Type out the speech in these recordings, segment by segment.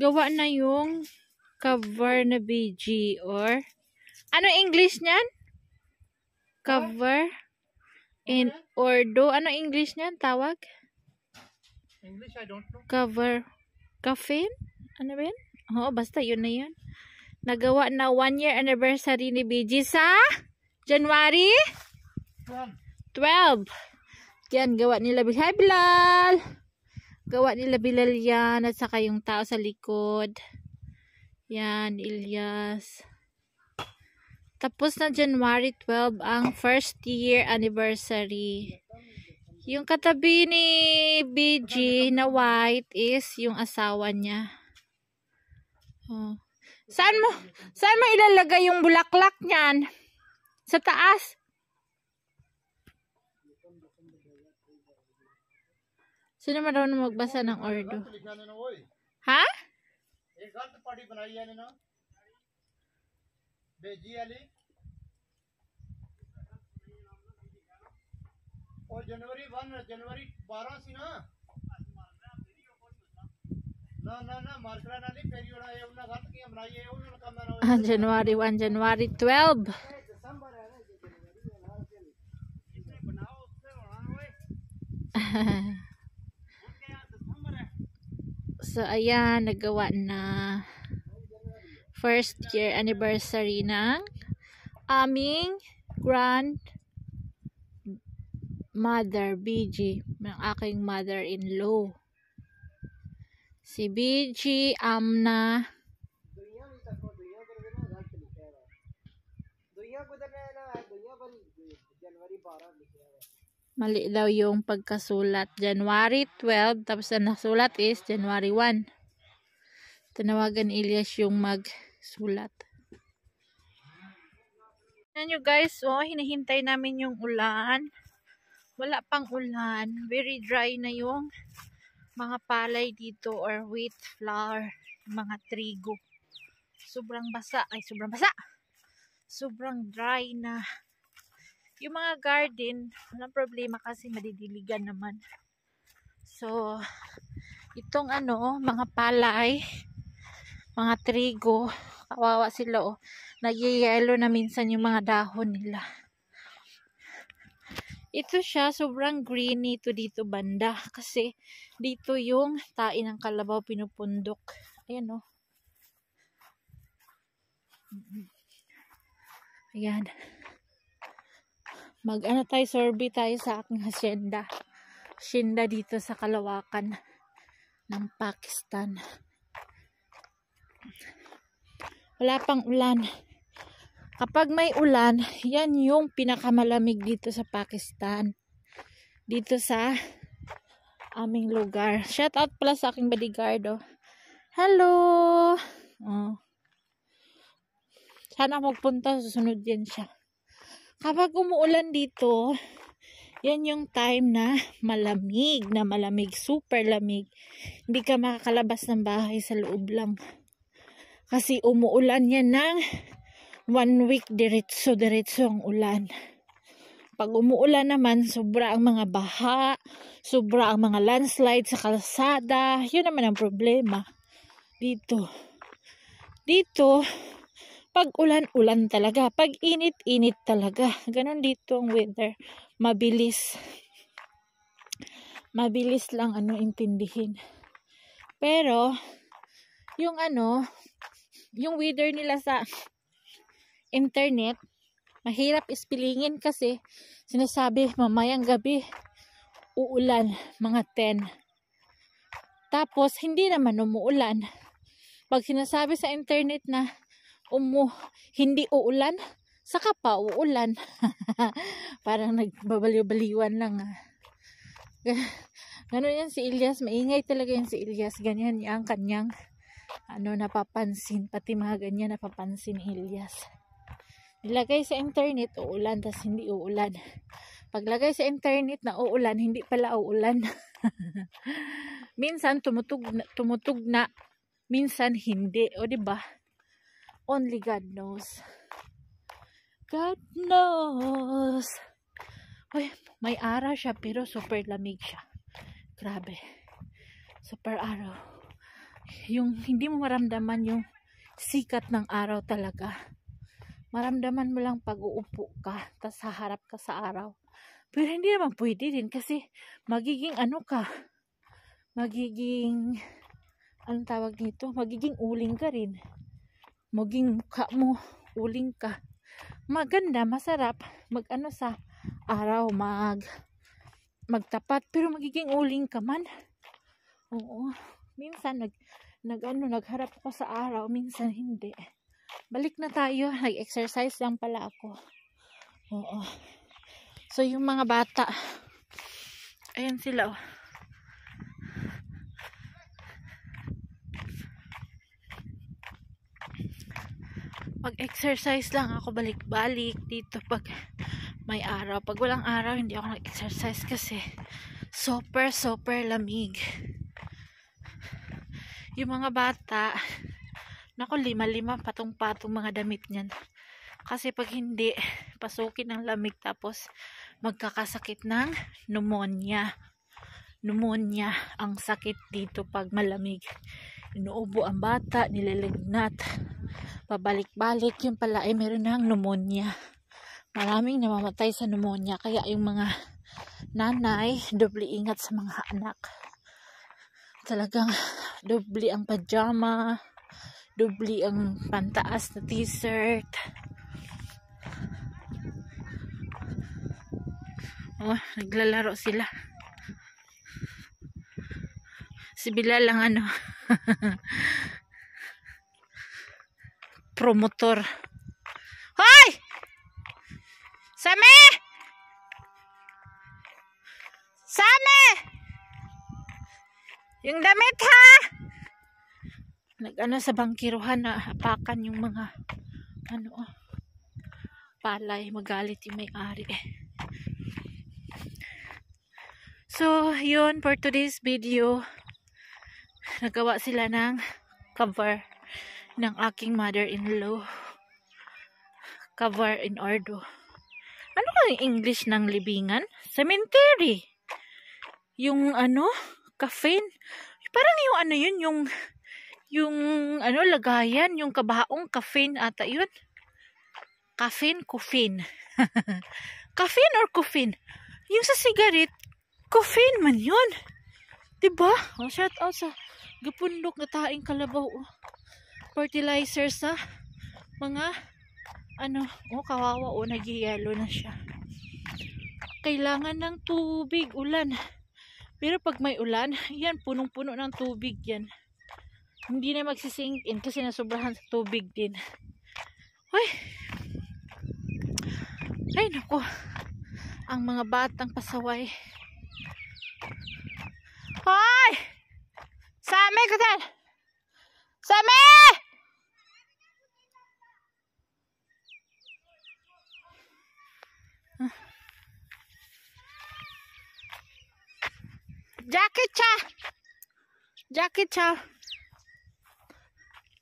gawa na yung cover na BG or ano English niyan? Cover in ordo. Ano English niyan tawag? English, I don't know. Cover. Caffeine? Ano ba yun? Oo, basta yun na yun. Nagawa na 1-year anniversary ni BG sa January 12. Yan, gawa nila. Hi, Bilal! Gawa nila Bilal yan. At saka yung tao sa likod. Yan, Ilyas. Tapos na January 12 ang first year anniversary. Yung katabi ni BG na white is yung asawa niya. Oh. Saan mo ilalagay yung bulaklak niyan? Sa taas? Sino marunong magbasa ng ordo? Ha? और जनवरी 1 जनवरी 12 सी ना ना मार्करा नाली फेरी वाला ये उन्हें गलत की हम राये उन्होंने काम ना January 1 January 12 दिसंबर है ना जनवरी इसने बनाओ उससे बनाना होए So ayan, nagawa na first year anniversary ng aming mother, BG, ng aking mother-in-law. Si BG, Amna. Mali daw yung pagkasulat. January 12, tapos na nasulat is January 1. Tinawagan Ilyas yung magsulat. Yan nyo guys, oh, hinihintay namin yung ulan. Wala pang ulan. Very dry na yung mga palay dito or wheat flour, mga trigo. Sobrang basa. Ay, sobrang basa. Sobrang dry na. Yung mga garden, walang problema kasi madidiligan naman. So, itong mga palay, mga trigo, kawawa sila oh. Nagyayelo na minsan yung mga dahon nila. Ito siya, sobrang greeny ito dito banda. Kasi dito yung tain ng kalabaw pinupundok. Ayan o. Ayan. Tayo, survey tayo sa aking hacienda. Hacienda dito sa kalawakan ng Pakistan. Wala pang ulan. Kapag may ulan, yan yung pinakamalamig dito sa Pakistan. Dito sa aming lugar. Shout out pala sa aking bodyguard. Oh. Hello! Oh. Sana magpunta, susunod yan siya. Kapag umuulan dito, yan yung time na malamig, super lamig. Hindi ka makakalabas ng bahay sa loob lang. Kasi umuulan yan ng 1 week diretso ang ulan. Pag umuulan naman, sobra ang mga baha, sobra ang mga landslide sa kalsada. Yun naman ang problema. Dito, pag ulan talaga. Pag init talaga. Ganon dito ang weather. Mabilis lang intindihin. Pero, yung weather nila sa internet, mahirap ispilingin kasi sinasabi mamayang gabi uulan mga 10. Tapos hindi naman umuulan. Pag sinasabi sa internet na hindi uulan, saka pa uulan. Parang nagbabaliw-baliwan lang. Ganun yan si Ilyas, maingay talaga yan si Ilyas. Ganyan yung kanyang napapansin, pati mga ganyan napapansin ni Ilyas. Nilagay sa internet, uulan, tas hindi uulan. Paglagay sa internet na uulan, hindi pala uulan. Minsan tumutugna, minsan hindi. O diba? Only God knows. God knows. Uy, may araw siya, pero super lamig siya. Grabe. Super araw. yung hindi mo maramdaman yung sikat ng araw talaga. Maramdaman mo lang pag uupo ka, tas haharap ka sa araw. Pero hindi naman pwede din kasi magiging ano ka, magiging, anong tawag nito? Magiging uling ka rin. Maging mukha mo, uling ka. Maganda, masarap, mag-ano sa araw, magtapat, pero magiging uling ka man. Oo. Minsan, nagharap ako sa araw, minsan hindi. Balik na tayo, nag-exercise lang pala ako. Oo. So, yung mga bata, ayan sila, oh. Mag-exercise lang ako balik-balik dito pag may araw. Pag walang araw, hindi ako nag-exercise kasi super lamig. Yung mga bata, naku, lima-lima, patong-patong mga damit niyan. Kasi pag hindi, pasukin ng lamig tapos magkakasakit ng pneumonia. Pneumonia ang sakit dito pag malamig. Inuubo ang bata, nililignat. Pabalik-balik, yung pala ay meron ng pneumonia. Maraming namamatay sa pneumonia. Kaya yung mga nanay, doble ingat sa mga anak. Talagang doble ang pajama, doble ang pantaas na t-shirt. Oh, naglalaro sila. Si Bilal lang ano. Promotor. Hoy! Same! Same! Yung damit ha! Nag-ano sa bangkiruhan na apakan yung mga palay. Magalit yung may-ari. So, yun for today's video. Nagawa sila ng cover ng aking mother-in-law. Cover in ordo. Ano ang English ng libingan? Cemetery. Yung coffin. Parang yung yung lagayan, yung kabaong coffin ata yun. Coffin. Coffin or coffin? Yung sa cigarette, coffin man yun. Diba? Oh, shout out sa gapundok na taing kalabaw. Fertilizer sa mga kawawa nagyayalo na siya. Kailangan ng tubig, ulan. Pero pag may ulan, yan, punong-puno ng tubig yan. Hindi na magsisink in kasi nasobrahan sa tubig din. Ay naku. Ang mga batang pasaway. Hoy! Same ka dyan! Same! Jackie cha.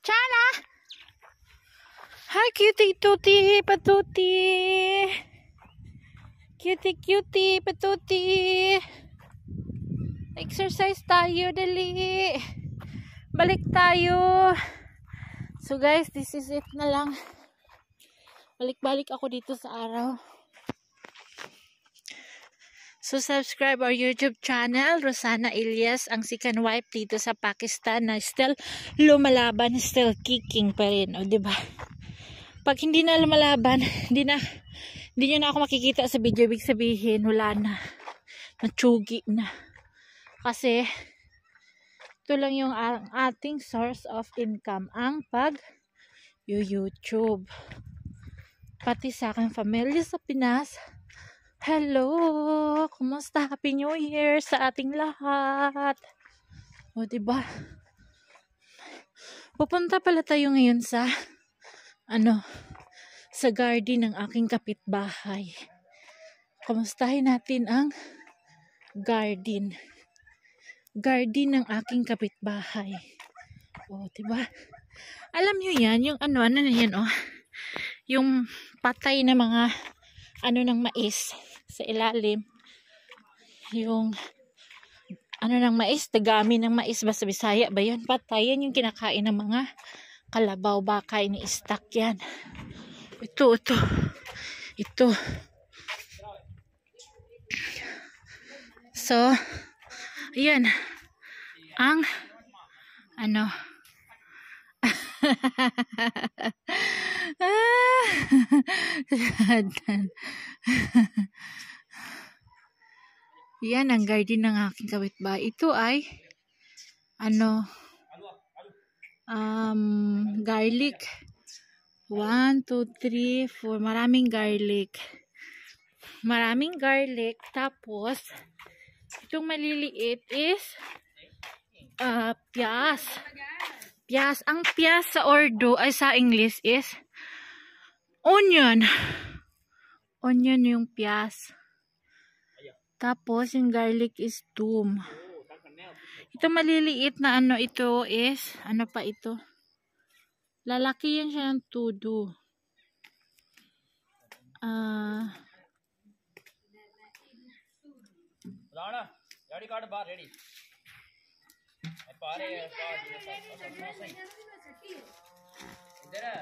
Chana. Hi cutie patuti. Cutie patuti. Exercise tayo dali. Balik tayo. So guys, this is it na lang. Balik-balik ako dito sa araw. So, subscribe our YouTube channel, Rosana Ilyas, ang second wife dito sa Pakistan na still lumalaban, still kicking pa rin. O, diba? Pag hindi na lumalaban, hindi nyo na ako makikita sa video. Ibig sabihin, wala na. Natsugi na. Kasi, ito lang yung ating source of income, ang YouTube. Pati sa aking pamilya sa Pinas. Hello! Kumusta? Happy New Year sa ating lahat. O, diba? Pupunta pala tayo ngayon sa garden ng aking kapitbahay. Kumustahin natin ang garden ng aking kapitbahay. O, diba? Alam nyo yan, yung ano na yan, yung patay na mga ng mais sa ilalim, yung ano ng mais, dagami ng mais, basta Bisaya ba yun? Patayan yung kinakain ng mga kalabaw, baka ini-stack yan. Ito. So, ayan. Ang, ano, yan ang garden ng aking kapitbahay. Ito ay, ano, garlic. 1, 2, 3, 4. Maraming garlic. Tapos, itong maliliit is piyas. Ang piyas sa Urdu ay sa English is onion. Onion yung piyas. Tapos, yung garlic is tum. Ito maliliit na ano, ito is, ano pa ito? Lalaki yan siya ng tudo.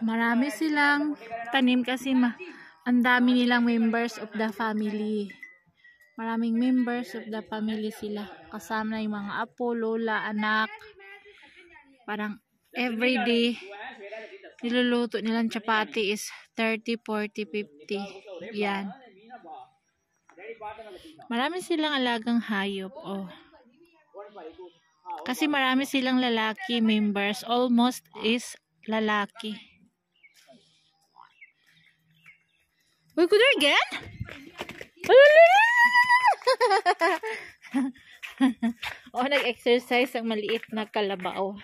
Marami silang tanim kasi ang dami nilang members of the family. Maraming members of the family sila. Kasama yung mga apo, lola, anak. Parang everyday niluluto nilang chapati is 30, 40, 50. Yan. Marami silang alagang hayop. Oh. Kasi marami silang lalaki members. Almost is lalaki. We go there again? Nag-exercise ang maliit na kalabaw.